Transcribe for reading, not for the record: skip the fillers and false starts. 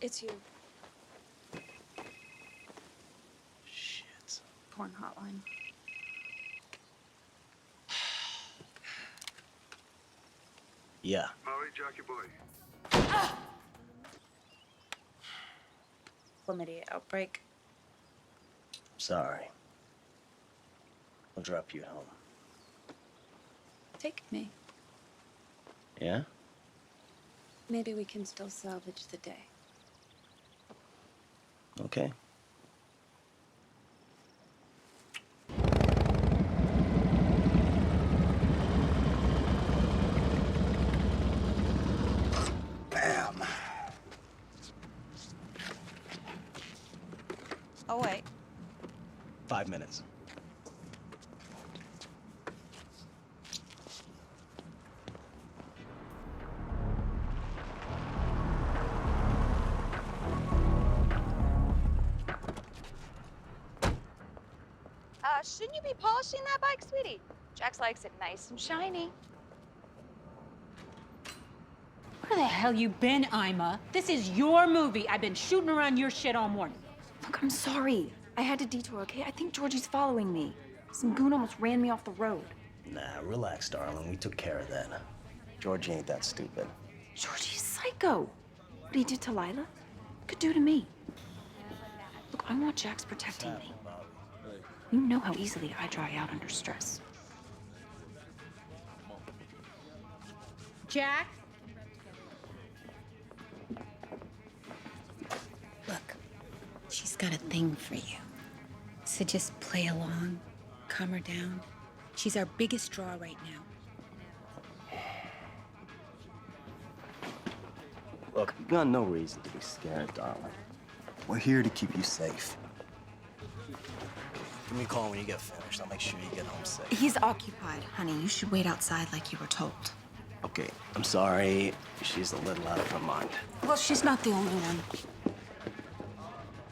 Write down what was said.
It's you. Shit. Porn hotline. Yeah. Molly, Jockey Boy. Chlamydia outbreak. Sorry. I'll drop you at home. Take me. Yeah? Maybe we can still salvage the day. Okay. Bam. Oh, wait. 5 minutes. Shouldn't you be polishing that bike, sweetie? Jax likes it nice and shiny. Where the hell you been, Ima? This is your movie. I've been shooting around your shit all morning. Look, I'm sorry. I had to detour, okay? I think Georgie's following me. Some goon almost ran me off the road. Nah, relax, darling. We took care of that. Georgie ain't that stupid. Georgie's psycho. What he did to Lila could do to me. Look, I want Jax protecting me. You know how easily I dry out under stress. Jack? Look, she's got a thing for you. So just play along, calm her down. She's our biggest draw right now. Look, you got no reason to be scared, darling. We're here to keep you safe. Give me a call when you get finished. I'll make sure you get home safe. He's occupied, honey. You should wait outside like you were told. Okay, I'm sorry. She's a little out of her mind. Well, she's not the only one.